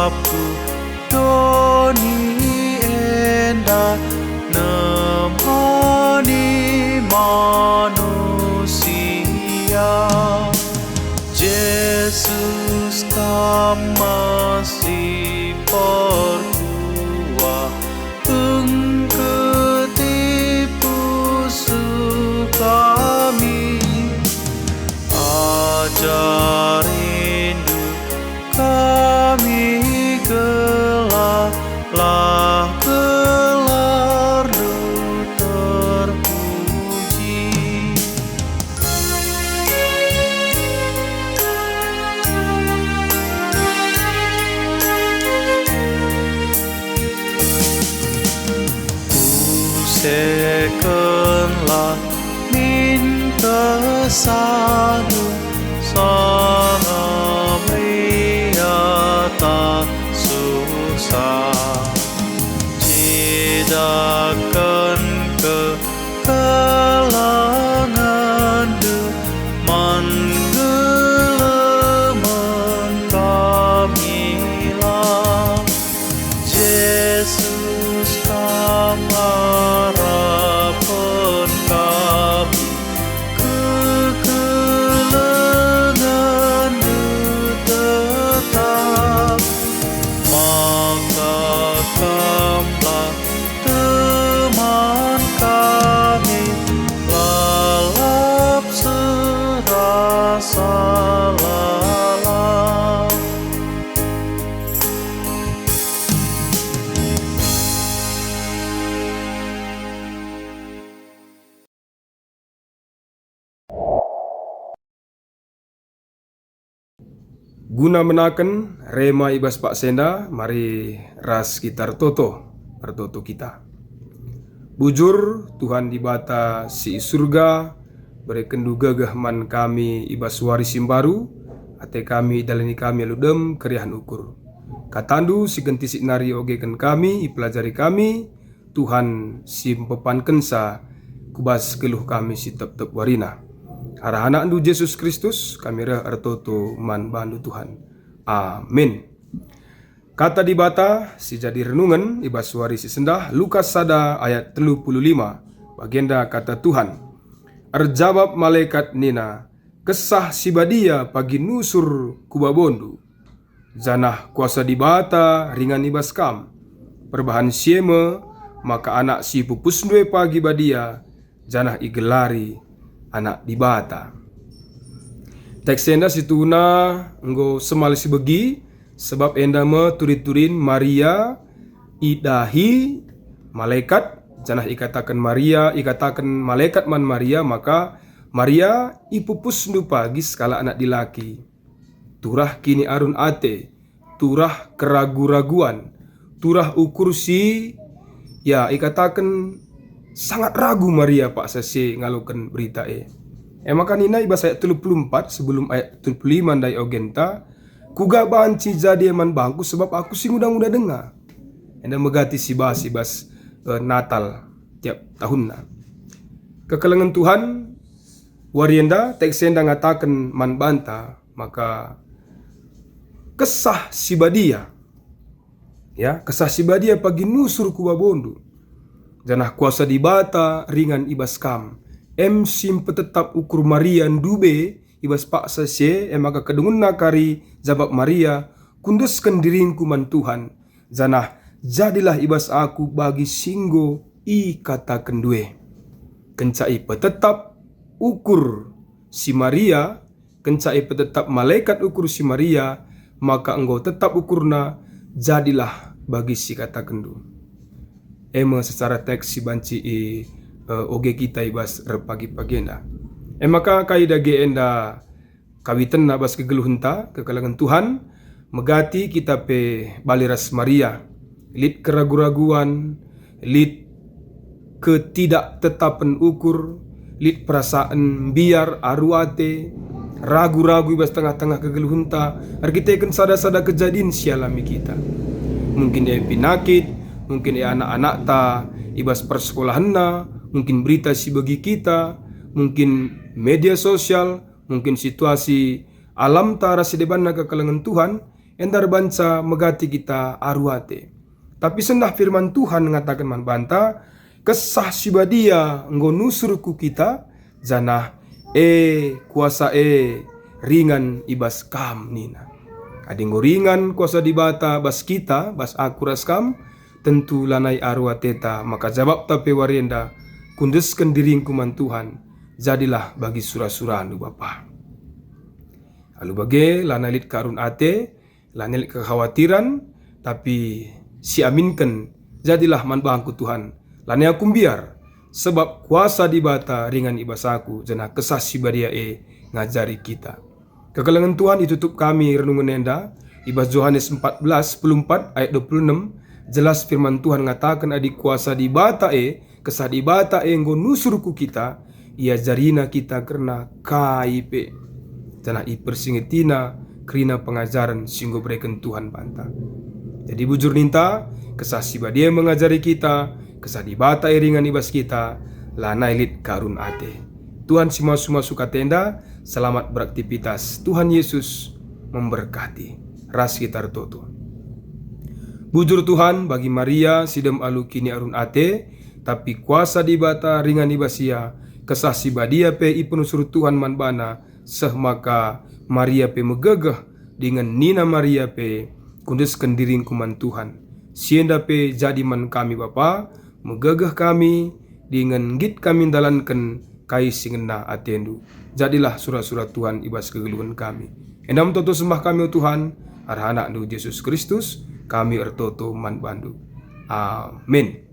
sabku doni enda nemani manusia. Yesus masih berdua engketipu kami. Ajar rindu kami gelarlah gelar-Mu terpuji. Usekenlah min kesanu sana tak susah, cidakan ke kalangan deman geleman kamilah. Yesus harapan kami, kekelengan tetap. Maka Kamulah teman kami, lalap serasa lalap. Guna menaken rema ibas Pak Senda, mari ras kita artoto kita. Bujur Tuhan di bata si surga, berekendu gagah man kami ibas waris simbaru, ate kami dalani kami aludem keriahan ukur. Katandu si genti si nari ogeken kami, ipelajari kami, Tuhan si pepan kensa, kubas keluh kami si tep-tep warina. Arah anak andu Yesus Kristus, kami reh artoto man bandu Tuhan. Amin. Kata di bata, si jadi renungan, ibas suari si sendah, Lukas sada ayat 35, bagianda kata Tuhan. Arjawab malaikat nina, kesah si badia pagi nusur kubabondu. Zanah kuasa di bata, ringan ibas kam. Perbahan sieme, maka anak si pupus due pagi badia, zanah igelari anak di bata. Teks enda situna nggo semal si begi, sebab enda me turin Maria idahi malaikat, janah ikatakan Maria, ikatakan malaikat man Maria, maka Maria ipupus ndu pagi skala anak dilaki. Turah kini arun ate, turah keragu-raguan, turah ukur si, ya ikatakan sangat ragu Maria Pak Sase ngalukan berita maka nina ibas ayat 34 sebelum ayat 35 dai ogenta kuga banci jadi eman bangku sebab aku sing udah dengar. Enda megati si ibas Natal tiap tahunna. Kekelengan Tuhan warienda teks enda ngatakan man banta, maka kesah si badia. Ya, kesah si badia pagi nusur kubabondu. Janah kuasa di bata ringan ibas kam. Sim petetap ukur Maria ndube ibas Pak Sase maka kedungun nakari jabab Maria kunduskan diringku man Tuhan. Janah jadilah ibas aku bagi singgo i kata kendue. Kencai petetap ukur si Maria, kencai petetap malaikat ukur si Maria, maka engkau tetap ukurna jadilah bagi si kata kendu. Secara teks si banci oge kita ibas repagi-pagenda. Maka kaida ge enda kawitan nabas kegeluhenta kekalangan Tuhan megati kita pe baliras Maria lid keragu-raguan, lid ketidaktetapan ukur, lid perasaan biar aruate ragu-ragu ibas tengah-tengah kegeluhenta arkiteken sada-sada kejadian sialami kita. Mungkin pinakit, mungkin anak-anak ta ibas persekolahan na, mungkin berita si bagi kita, mungkin media sosial, mungkin situasi alam ta rasi debanna kekalangan Tuhan, entar bansa megati kita aruate. Tapi sendah firman Tuhan mengatakan man banta, kesah sibadia nggo nusurku kita, janah kuasa ringan ibas kam nina. Adi nggo ringan kuasa dibata bas kita, bas akuras kam, tentu lanai aruateta, maka jawab tapi warienda, kundeskan diringku man Tuhan, jadilah bagi surah-surahnu Bapa. Lalu bagi lanalit karun ate, lanalit kekhawatiran, tapi si aminkan, jadilah man bangku Tuhan, lanai aku biar, sebab kuasa dibata ringan ibasaku, jana kesah sibadia ngajari kita. Kekalangan Tuhan ditutup kami renungan enda, ibas Yohanes 14:4 ayat 26, jelas firman Tuhan mengatakan adik kuasa dibata kesah dibata nggo nusurku kita, ia jarina kita karena KIP. Jana i persingetina kerina pengajaran singgo berikan Tuhan banta. Jadi bujur ninta, kesah sibadia mengajari kita, kesah dibata ringan ibas kita, lanai lit karun ate. Tuhan simasu suka tenda, selamat beraktivitas. Tuhan Yesus memberkati. Ras kita toto. Bujur Tuhan bagi Maria sidem alu kini arun ate, tapi kuasa dibata ringan ibasia, kesah sibadia pe ipenusur Tuhan manbana, seh maka Maria pe megegeh dengan Nina Maria pe kundeskan diring kuman Tuhan. Sienda pe jadi man kami Bapa, megegeh kami dengan git kami dalankan kai singena atendu. Jadilah surah-surah Tuhan ibas kegeluhan kami. Enam toto sembah kami Tuhan, arhana nu Yesus Kristus, kami ertoto man bandu. Amin.